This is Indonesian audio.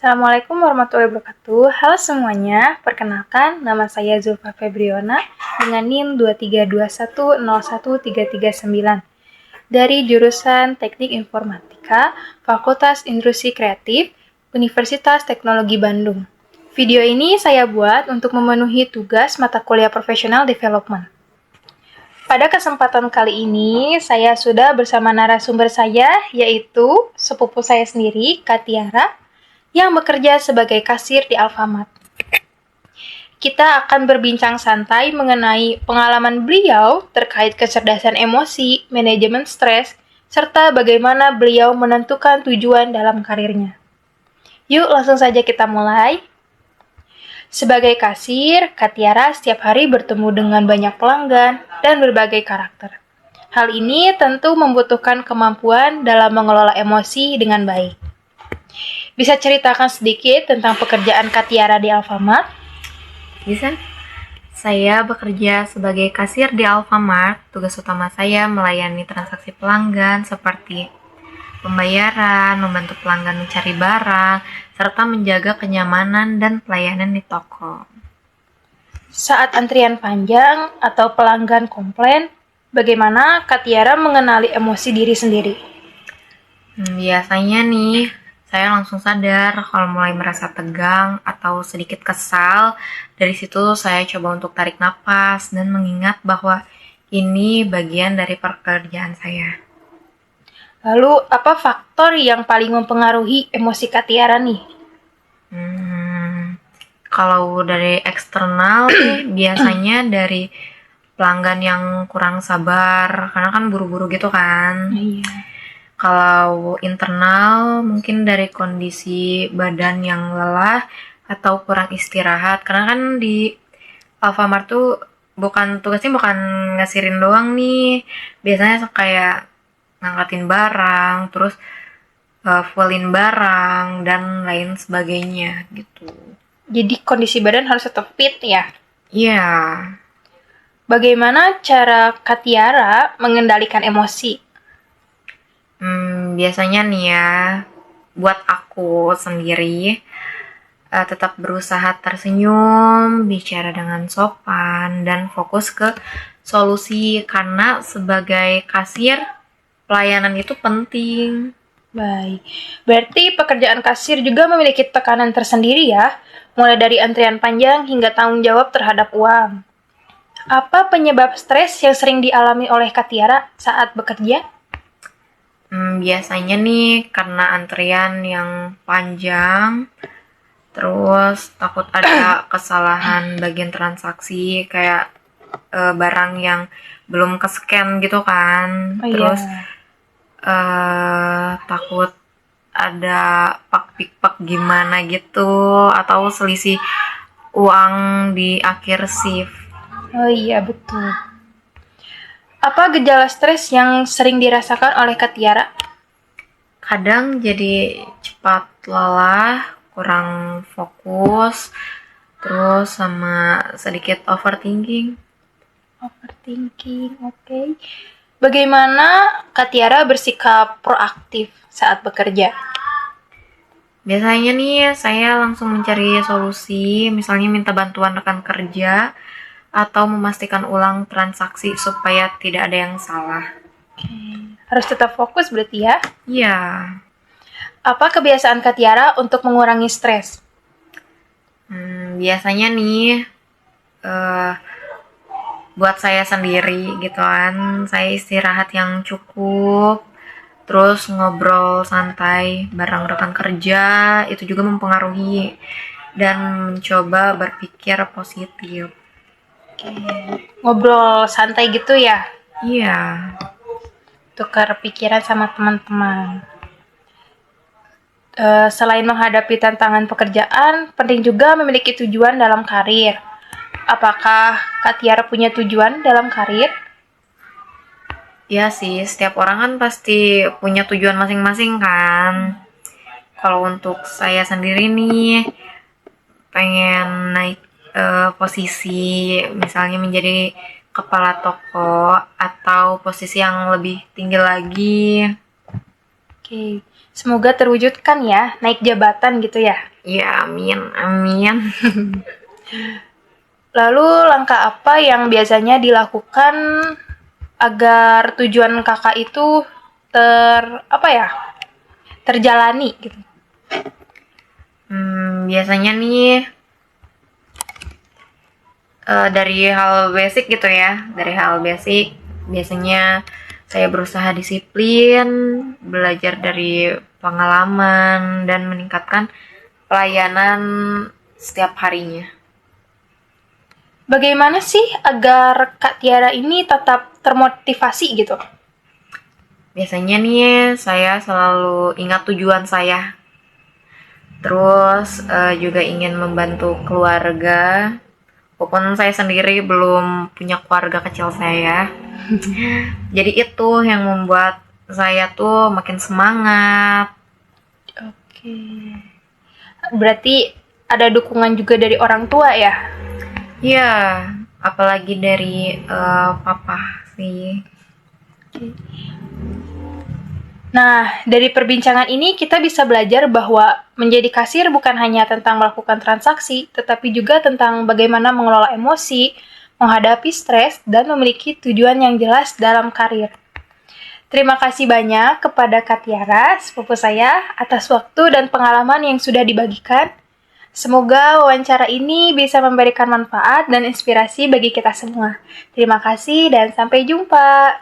Assalamualaikum warahmatullahi wabarakatuh. Halo semuanya, perkenalkan nama saya Zulfa Febriona dengan NIM 23210139 dari jurusan Teknik Informatika, Fakultas Industri Kreatif, Universitas Teknologi Bandung. Video ini saya buat untuk memenuhi tugas mata kuliah Professional Development. Pada kesempatan kali ini, saya sudah bersama narasumber saya, yaitu sepupu saya sendiri, Kak Tiara, yang bekerja sebagai kasir di Alfamart. Kita akan berbincang santai mengenai pengalaman beliau terkait kecerdasan emosi, manajemen stres, serta bagaimana beliau menentukan tujuan dalam karirnya. Yuk, langsung saja kita mulai. Sebagai kasir, Kak Tiara setiap hari bertemu dengan banyak pelanggan dan berbagai karakter. Hal ini tentu membutuhkan kemampuan dalam mengelola emosi dengan baik. Bisa ceritakan sedikit tentang pekerjaan Kak Tiara di Alfamart? Bisa. Saya bekerja sebagai kasir di Alfamart. Tugas utama saya melayani transaksi pelanggan seperti pembayaran, membantu pelanggan mencari barang, serta menjaga kenyamanan dan pelayanan di toko. Saat antrian panjang atau pelanggan komplain, bagaimana Kak Tiara mengenali emosi diri sendiri? Biasanya nih, saya langsung sadar kalau mulai merasa tegang atau sedikit kesal. Dari situ saya coba untuk tarik napas dan mengingat bahwa ini bagian dari pekerjaan saya. Lalu, apa faktor yang paling mempengaruhi emosi Kak Tiara nih? Kalau dari eksternal nih, biasanya dari pelanggan yang kurang sabar, karena kan buru-buru gitu kan. Iya. Kalau internal, mungkin dari kondisi badan yang lelah atau kurang istirahat, karena kan di Alfamart tuh tugasnya bukan ngasirin doang nih, biasanya kayak ngangkatin barang, terus fullin barang, dan lain sebagainya gitu. Jadi kondisi badan harus tetap fit ya? Iya. Bagaimana cara Kak Tiara mengendalikan emosi? Biasanya nih ya, buat aku sendiri, tetap berusaha tersenyum, bicara dengan sopan, dan fokus ke solusi, karena sebagai kasir, pelayanan itu penting. Baik, berarti pekerjaan kasir juga memiliki tekanan tersendiri ya, mulai dari antrian panjang hingga tanggung jawab terhadap uang. Apa penyebab stres yang sering dialami oleh Kak Tiara saat bekerja? Biasanya nih karena antrian yang panjang, terus takut ada kesalahan bagian transaksi, kayak barang yang belum ke-scan gitu kan. Terus takut ada pak-pik-pak gimana gitu, atau selisih uang di akhir shift. Oh iya, betul. Apa gejala stres yang sering dirasakan oleh Kak Tiara? Kadang jadi cepat lelah, kurang fokus, terus sama sedikit overthinking. Overthinking, oke. Bagaimana Kak Tiara bersikap proaktif saat bekerja? Biasanya nih saya langsung mencari solusi, misalnya minta bantuan rekan kerja, atau memastikan ulang transaksi supaya tidak ada yang salah. Oke. Harus tetap fokus berarti ya? Iya. Apa kebiasaan Kak Tiara untuk mengurangi stres? Biasanya nih, buat saya sendiri gitu kan, saya istirahat yang cukup, terus ngobrol santai bareng rekan kerja, itu juga mempengaruhi, dan mencoba berpikir positif. Oke. Ngobrol santai gitu ya? Iya. Tukar pikiran sama teman-teman. Selain menghadapi tantangan pekerjaan, penting juga memiliki tujuan dalam karir. Apakah Kak Tiara punya tujuan dalam karir? Iya sih, setiap orang kan pasti punya tujuan masing-masing kan. Kalau untuk saya sendiri nih, pengen naik posisi, misalnya menjadi kepala toko, atau posisi yang lebih tinggi lagi. Oke, semoga terwujudkan ya, naik jabatan gitu ya. Ya, amin, amin. Lalu langkah apa yang biasanya dilakukan agar tujuan kakak itu terjalani gitu? Biasanya nih dari hal basic gitu ya, dari hal basic biasanya saya berusaha disiplin, belajar dari pengalaman, dan meningkatkan pelayanan setiap harinya. Bagaimana sih agar Kak Tiara ini tetap termotivasi gitu? Biasanya nih saya selalu ingat tujuan saya. Terus juga ingin membantu keluarga. Walaupun saya sendiri belum punya keluarga kecil saya. Jadi itu yang membuat saya tuh makin semangat. Oke. Berarti ada dukungan juga dari orang tua ya? Iya, apalagi dari papa sih. Nah, dari perbincangan ini kita bisa belajar bahwa menjadi kasir bukan hanya tentang melakukan transaksi, tetapi juga tentang bagaimana mengelola emosi, menghadapi stres, dan memiliki tujuan yang jelas dalam karir. Terima kasih banyak kepada Kak Tiara, sepupu saya, atas waktu dan pengalaman yang sudah dibagikan. Semoga wawancara ini bisa memberikan manfaat dan inspirasi bagi kita semua. Terima kasih dan sampai jumpa.